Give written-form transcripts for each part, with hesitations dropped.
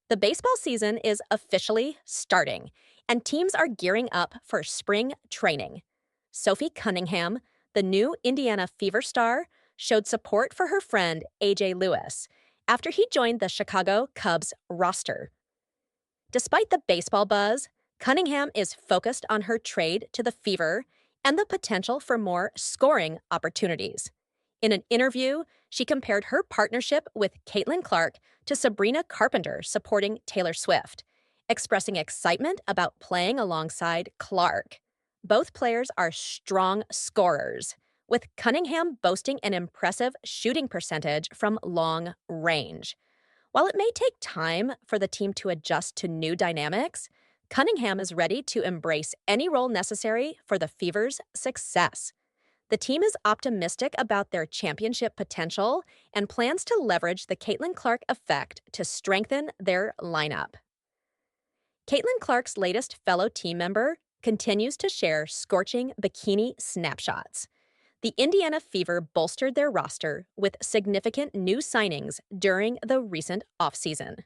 The baseball season is officially starting, and teams are gearing up for spring training. Sophie Cunningham, the new Indiana Fever star, showed support for her friend AJ Lewis after he joined the Chicago Cubs roster. Despite the baseball buzz, Cunningham is focused on her trade to the Fever and the potential for more scoring opportunities. In an interview, she compared her partnership with Caitlin Clark to Sabrina Carpenter supporting Taylor Swift, expressing excitement about playing alongside Clark. Both players are strong scorers, with Cunningham boasting an impressive shooting percentage from long range. While it may take time for the team to adjust to new dynamics, Cunningham is ready to embrace any role necessary for the Fever's success. The team is optimistic about their championship potential and plans to leverage the Caitlin Clark effect to strengthen their lineup. Caitlin Clark's latest fellow team member continues to share scorching bikini snapshots. The Indiana Fever bolstered their roster with significant new signings during the recent offseason.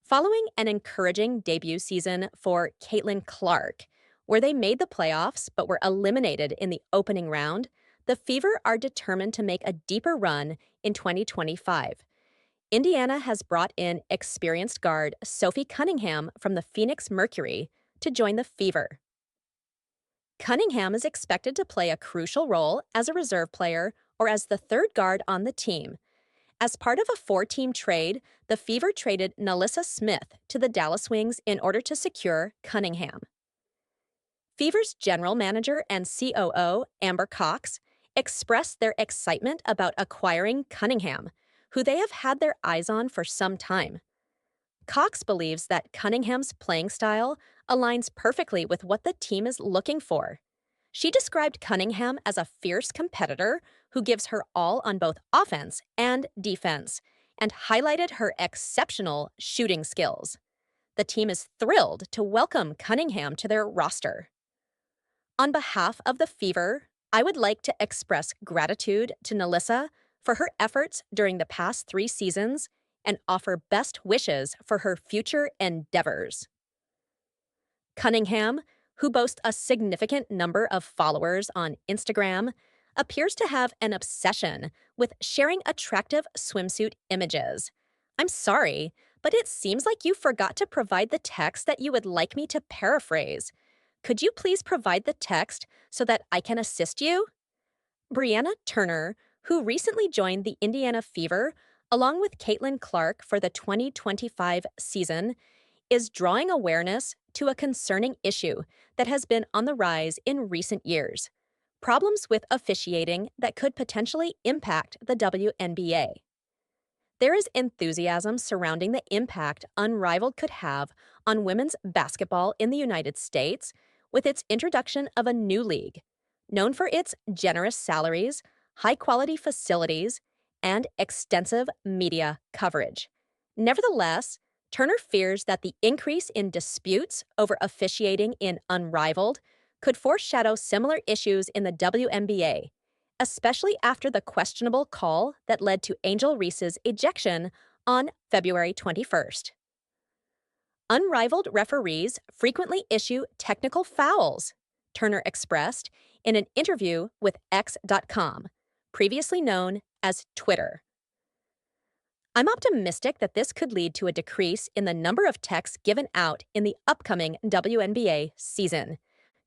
Following an encouraging debut season for Caitlin Clark, where they made the playoffs but were eliminated in the opening round, the Fever are determined to make a deeper run in 2025. Indiana has brought in experienced guard Sophie Cunningham from the Phoenix Mercury to join the Fever. Cunningham is expected to play a crucial role as a reserve player or as the third guard on the team. As part of a four-team trade, the Fever traded Nalissa Smith to the Dallas Wings in order to secure Cunningham. Fever's general manager and COO, Amber Cox, expressed their excitement about acquiring Cunningham, who they have had their eyes on for some time. Cox believes that Cunningham's playing style aligns perfectly with what the team is looking for. She described Cunningham as a fierce competitor who gives her all on both offense and defense, and highlighted her exceptional shooting skills. The team is thrilled to welcome Cunningham to their roster. On behalf of the Fever, I would like to express gratitude to Nalissa for her efforts during the past 3 seasons and offer best wishes for her future endeavors. Cunningham, who boasts a significant number of followers on Instagram, appears to have an obsession with sharing attractive swimsuit images. I'm sorry, but it seems like you forgot to provide the text that you would like me to paraphrase. Could you please provide the text so that I can assist you? Brianna Turner, who recently joined the Indiana Fever, along with Caitlin Clark for the 2025 season, is drawing awareness to a concerning issue that has been on the rise in recent years: problems with officiating that could potentially impact the WNBA. There is enthusiasm surrounding the impact Unrivaled could have on women's basketball in the United States with its introduction of a new league, known for its generous salaries, high-quality facilities, and extensive media coverage. Nevertheless, Turner fears that the increase in disputes over officiating in Unrivaled could foreshadow similar issues in the WNBA, especially after the questionable call that led to Angel Reese's ejection on February 21st. Unrivaled referees frequently issue technical fouls, Turner expressed in an interview with X.com, previously known as Twitter. I'm optimistic that this could lead to a decrease in the number of techs given out in the upcoming WNBA season.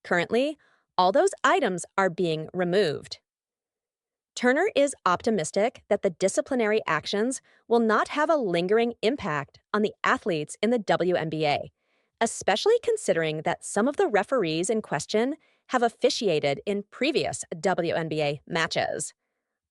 Currently, all those items are being removed. Turner is optimistic that the disciplinary actions will not have a lingering impact on the athletes in the WNBA, especially considering that some of the referees in question have officiated in previous WNBA matches.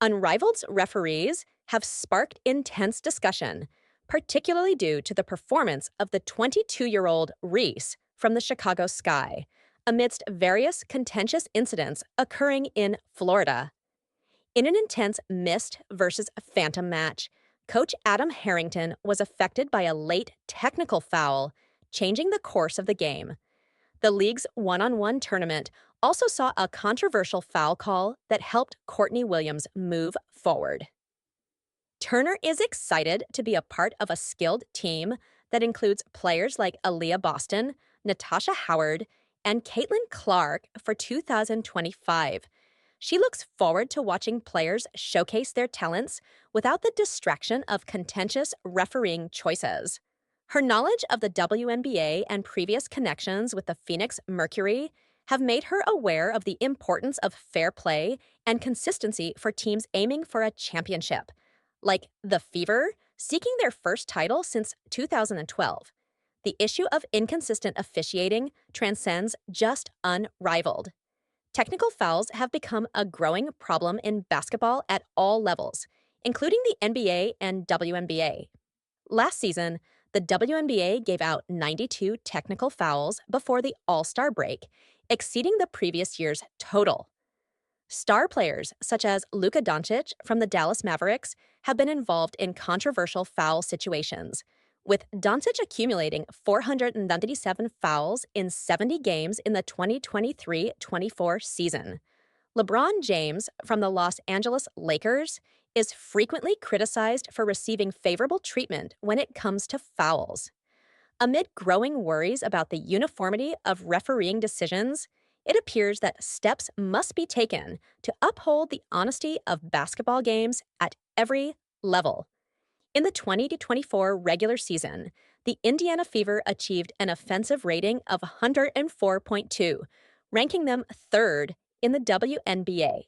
Unrivaled's referees have sparked intense discussion, particularly due to the performance of the 22-year-old Reese from the Chicago Sky, amidst various contentious incidents occurring in Florida. In an intense mist versus phantom match, Coach Adam Harrington was affected by a late technical foul, changing the course of the game. The league's one-on-one tournament also saw a controversial foul call that helped Courtney Williams move forward. Turner is excited to be a part of a skilled team that includes players like Aaliyah Boston, Natasha Howard, and Caitlin Clark for 2025. She looks forward to watching players showcase their talents without the distraction of contentious refereeing choices. Her knowledge of the WNBA and previous connections with the Phoenix Mercury have made her aware of the importance of fair play and consistency for teams aiming for a championship, like the Fever, seeking their first title since 2012. The issue of inconsistent officiating transcends just unrivaled. Technical fouls have become a growing problem in basketball at all levels, including the NBA and WNBA. Last season, the WNBA gave out 92 technical fouls before the All-Star break, exceeding the previous year's total. Star players such as Luka Doncic from the Dallas Mavericks have been involved in controversial foul situations, with Doncic accumulating 497 fouls in 70 games in the 2023-24 season. LeBron James from the Los Angeles Lakers is frequently criticized for receiving favorable treatment when it comes to fouls. Amid growing worries about the uniformity of refereeing decisions, it appears that steps must be taken to uphold the honesty of basketball games at every level. In the 2024 regular season, the Indiana Fever achieved an offensive rating of 104.2, ranking them third in the WNBA.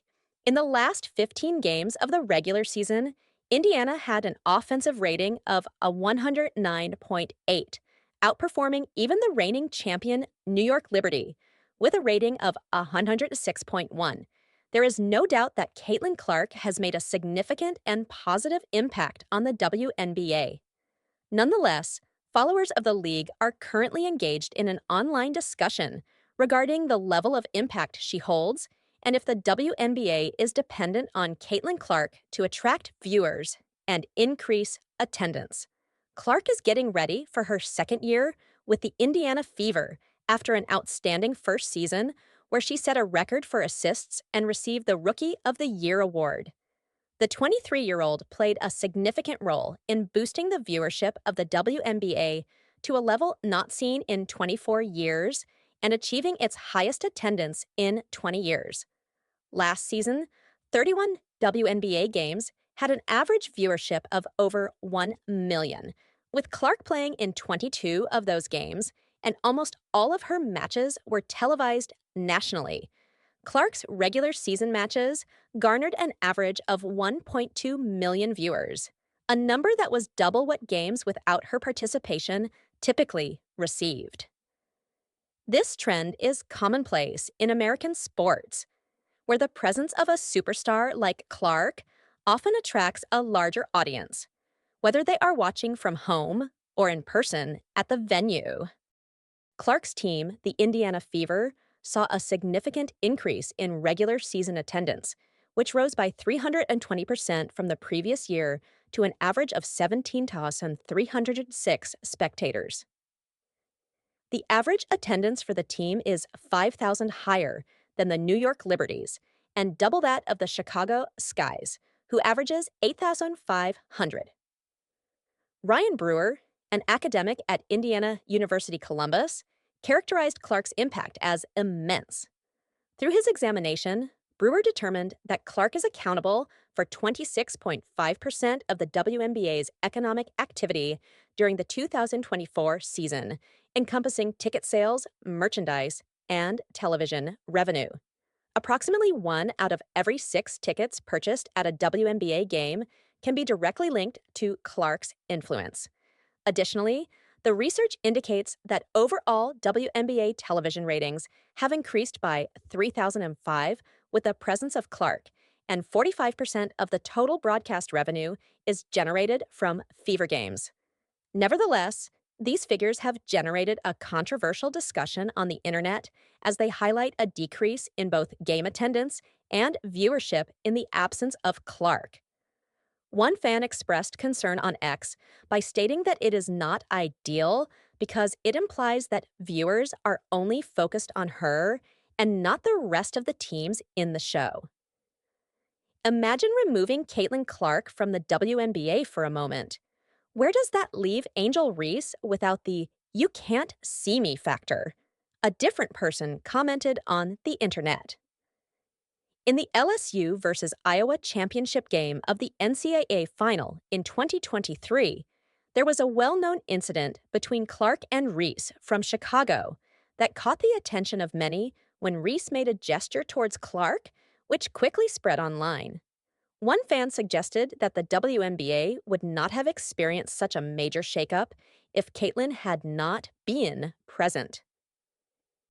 In the last 15 games of the regular season, Indiana had an offensive rating of a 109.8, outperforming even the reigning champion New York Liberty, with a rating of 106.1. There is no doubt that Caitlin Clark has made a significant and positive impact on the WNBA. Nonetheless, followers of the league are currently engaged in an online discussion regarding the level of impact she holds and if the WNBA is dependent on Caitlin Clark to attract viewers and increase attendance. Clark is getting ready for her second year with the Indiana Fever after an outstanding first season where she set a record for assists and received the Rookie of the Year award. The 23-year-old played a significant role in boosting the viewership of the WNBA to a level not seen in 24 years and achieving its highest attendance in 20 years. Last season, 31 WNBA games had an average viewership of over 1 million, with Clark playing in 22 of those games, and almost all of her matches were televised nationally. Clark's regular season matches garnered an average of 1.2 million viewers, a number that was double what games without her participation typically received. This trend is commonplace in American sports, where the presence of a superstar like Clark often attracts a larger audience, whether they are watching from home or in person at the venue. Clark's team, the Indiana Fever, saw a significant increase in regular season attendance, which rose by 320% from the previous year to an average of 17,306 spectators. The average attendance for the team is 5,000 higher than the New York Liberties and double that of the Chicago Skies, who averages 8,500. Ryan Brewer, an academic at Indiana University Columbus, characterized Clark's impact as immense. Through his examination, Brewer determined that Clark is accountable for 26.5% of the WNBA's economic activity during the 2024 season, encompassing ticket sales, merchandise, and television revenue. Approximately 1 out of every 6 tickets purchased at a WNBA game can be directly linked to Clark's influence. Additionally, the research indicates that overall WNBA television ratings have increased by 3,005 with the presence of Clark, and 45% of the total broadcast revenue is generated from Fever games. Nevertheless, these figures have generated a controversial discussion on the internet as they highlight a decrease in both game attendance and viewership in the absence of Clark. One fan expressed concern on X by stating that it is not ideal because it implies that viewers are only focused on her and not the rest of the teams in the show. Imagine removing Caitlin Clark from the WNBA for a moment. Where does that leave Angel Reese without the "you can't see me" factor? A different person commented on the internet. In the LSU versus Iowa championship game of the NCAA final in 2023, there was a well known incident between Clark and Reese from Chicago that caught the attention of many when Reese made a gesture towards Clark, which quickly spread online. One fan suggested that the WNBA would not have experienced such a major shakeup if Caitlin had not been present.